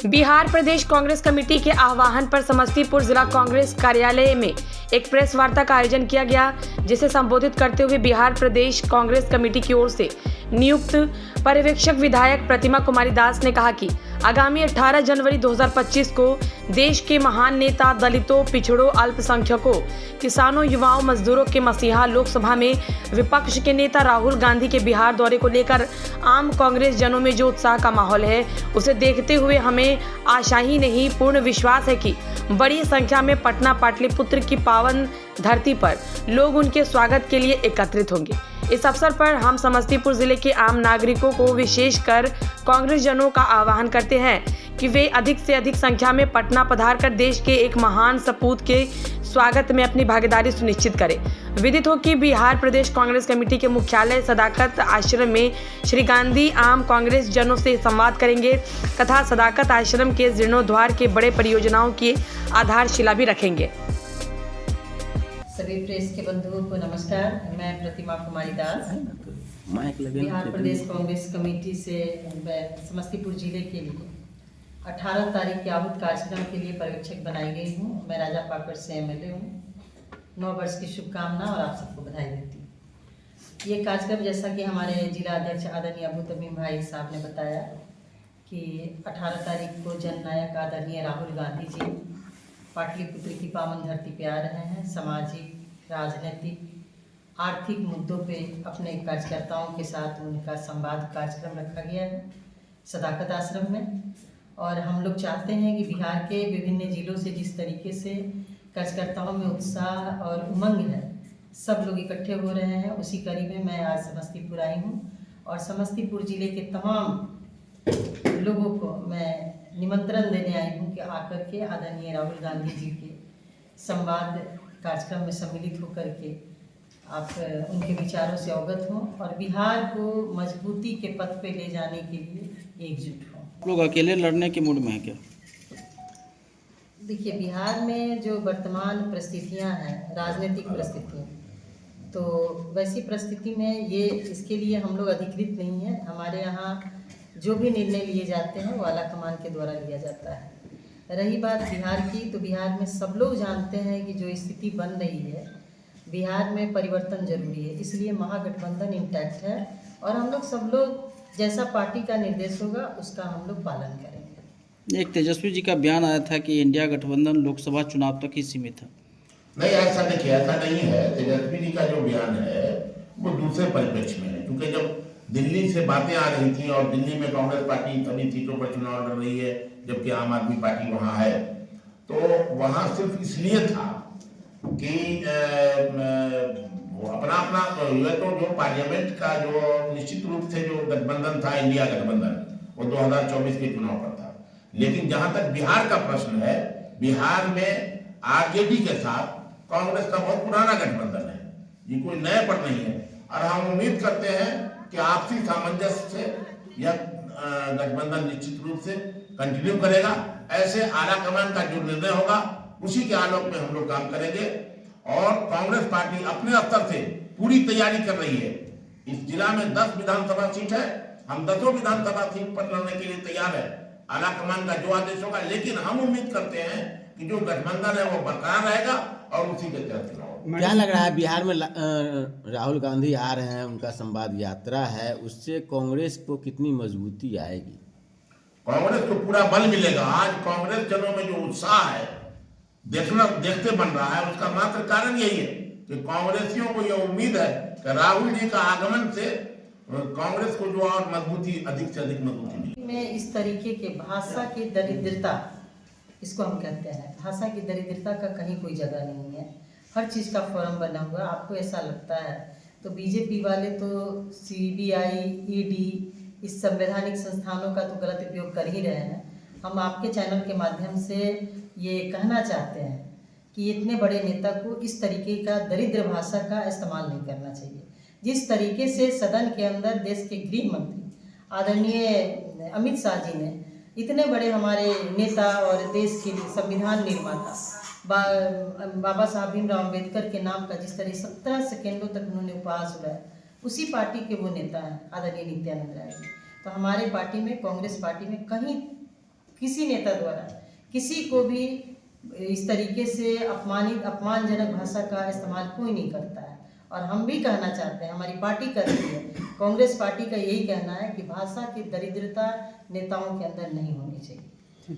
बिहार प्रदेश Congress committee के आह्वान पर समस्तीपुर जिला कांग्रेस कार्यालय में एक प्रेस वार्ता का आयोजन किया गया, जिसे संबोधित करते हुए बिहार प्रदेश कांग्रेस कमेटी की ओर से नियुक्त पर्यवेक्षक विधायक प्रतिमा कुमारी दास ने कहा कि आगामी 18 जनवरी 2025 को देश के महान नेता, दलितों, पिछड़ों, अल्पसंख्यकों, किसानों, युवाओं, मजदूरों के मसीहा लोकसभा में विपक्ष के नेता राहुल गांधी के बिहार दौरे को लेकर आम कांग्रेस जनों में जो उत्साह का माहौल है, उसे देखते हुए हमें आशा ही नहीं पूर्ण विश्वास है कि बड़ी संख्या में पटना पाटलिपुत्र की पावन धरती पर लोग उनके स्वागत के लिए एकत्रित होंगे। इस अवसर पर हम समस्तीपुर जिले के आम नागरिकों को, विशेषकर कांग्रेस जनों का आह्वान करते हैं कि वे अधिक से अधिक संख्या में पटना पधारकर देश के एक महान सपूत के स्वागत में अपनी भागीदारी सुनिश्चित करें। विदित हो कि बिहार प्रदेश कांग्रेस कमेटी के मुख्यालय सदाकत आश्रम में श्री गांधी आम कांग्रेस जनों से संवाद करेंगे तथा सदाकत आश्रम के जीर्णोद्धार के बड़े परियोजनाओं की आधारशिला भी रखेंगे। सभी प्रेस के बंधुओं को नमस्कार। मैं प्रतिमा कुमारी दास बिहार प्रदेश कांग्रेस कमेटी से समस्तीपुर जिले के लिए 18 तारीख के आहूत कार्यक्रम के लिए पर्यवेक्षक बनाई गई हूँ। मैं राजा पाकड़ से एमएलए हूँ। 9 वर्ष की शुभकामना और आप सबको बधाई देती हूँ। ये कार्यक्रम जैसा कि हमारे जिला अध्यक्ष आदरणीय अबू तमीम भाई साहब ने बताया कि 18 तारीख को जननायक आदरणीय राहुल गांधी जी पाटलिपुत्र की पावन धरती पे आ रहे हैं। सामाजिक, राजनीतिक, आर्थिक मुद्दों पे अपने कार्यकर्ताओं के साथ उनका संवाद कार्यक्रम रखा गया है सदाकत आश्रम में। और हम लोग चाहते हैं कि बिहार के विभिन्न जिलों से जिस तरीके से कार्यकर्ताओं में उत्साह और उमंग है, सब लोग इकट्ठे हो रहे हैं, उसी कड़ी में मैं आज समस्तीपुर आई हूँ और समस्तीपुर जिले के तमाम लोगों को मैं निमंत्रण देने आई हूँ कि आकर के आदरणीय राहुल गांधी जी के संवाद कार्यक्रम में सम्मिलित होकर के आप उनके विचारों से अवगत हों और बिहार को मजबूती के पथ पे ले जाने के लिए एकजुट हों। आप लोग अकेले लड़ने के मूड में हैं क्या? देखिए, बिहार में जो वर्तमान परिस्थितियां हैं, राजनीतिक परिस्थितियां, तो वैसी परिस्थिति में ये इसके लिए हम लोग अधिकृत नहीं हैं। हमारे यहाँ जो भी निर्णय लिए जाते हैं वो आला कमान के द्वारा लिया जाता है। रही बात बिहार की, तो बिहार में सब लोग जानते हैं कि जो स्थिति बन रही है, बिहार में परिवर्तन जरूरी है, इसलिए महागठबंधन इंटैक्ट है और हम लोग सब लोग जैसा पार्टी का निर्देश होगा उसका हम लोग पालन करेंगे। एक तेजस्वी जी का बयान आया था कि इंडिया गठबंधन लोकसभा चुनाव तक ही सीमित है। नहीं, ऐसा देखिए, ऐसा नहीं है। तेजस्वी जी का जो बयान है वो दूसरे परिप्रेक्ष्य में है, क्योंकि जब दिल्ली से बातें आ रही थी और दिल्ली में कांग्रेस पार्टी सभी सीटों पर चुनाव लड़ रही है जबकि आम आदमी पार्टी वहाँ है, तो वहाँ सिर्फ इसलिए था कि वो अपना तो जो पार्लियामेंट का जो निश्चित रूप से जो गठबंधन था, इंडिया गठबंधन, वो 2024 के चुनाव पर था। लेकिन जहां तक बिहार का प्रश्न है, बिहार में आरजेडी के साथ कांग्रेस का बहुत पुराना गठबंधन है, ये कोई नए पर नहीं है और हम उम्मीद करते हैं कि आपसी सामंजस्य से यह गठबंधन निश्चित रूप से कंटिन्यू करेगा। ऐसे आला कमान का जो निर्णय होगा उसी के आलोक में हम लोग काम करेंगे और कांग्रेस पार्टी अपने स्तर से पूरी तैयारी कर रही है। इस जिला में 10 विधानसभा सीट है, हम 10 विधानसभा सीट पर लड़ने के लिए तैयार है। आला कमान का जो आदेश होगा, लेकिन हम उम्मीद करते हैं कि जो गठबंधन है वो बरकरार रहेगा और उसी के तहत चुनाव। क्या लग रहा है बिहार में राहुल गांधी आ रहे हैं, उनका संवाद यात्रा है, उससे कांग्रेस को कितनी मजबूती आएगी? कांग्रेस को पूरा बल मिलेगा। आज कांग्रेस जनों में जो उत्साह है देखते बन रहा है, उसका मात्र कारण यही है कि कांग्रेसियों को यह उम्मीद है कि राहुल जी का आगमन से कांग्रेस को जो और मजबूती, अधिक से अधिक मजबूती मिलेगी। में इस तरीके के भाषा की दरिद्रता, इसको हम कहते हैं, भाषा की दरिद्रता का कहीं कोई जगह नहीं है। हर चीज़ का फोरम बना हुआ। आपको ऐसा लगता है तो बीजेपी वाले तो सीबीआई, ईडी, इस संवैधानिक संस्थानों का तो गलत उपयोग कर ही रहे हैं। हम आपके चैनल के माध्यम से ये कहना चाहते हैं कि इतने बड़े नेता को इस तरीके का दरिद्र भाषा का इस्तेमाल नहीं करना चाहिए। जिस तरीके से सदन के अंदर देश के गृह मंत्री आदरणीय अमित शाह जी ने, इतने बड़े हमारे नेता और देश के संविधान निर्माता बाबा साहब भीमराव अम्बेडकर के नाम का जिस तरह 17 सेकेंडों तक उन्होंने उपहास उड़ाया, उसी पार्टी के वो नेता हैं आदरणीय नित्यानंद राय जी। तो हमारे पार्टी में, कांग्रेस पार्टी में कहीं किसी नेता द्वारा किसी को भी इस तरीके से अपमानजनक भाषा का इस्तेमाल कोई नहीं करता है। और हम भी कहना चाहते हैं, हमारी पार्टी कर रही है, कांग्रेस पार्टी का यही कहना है कि भाषा की दरिद्रता नेताओं के अंदर नहीं होनी चाहिए।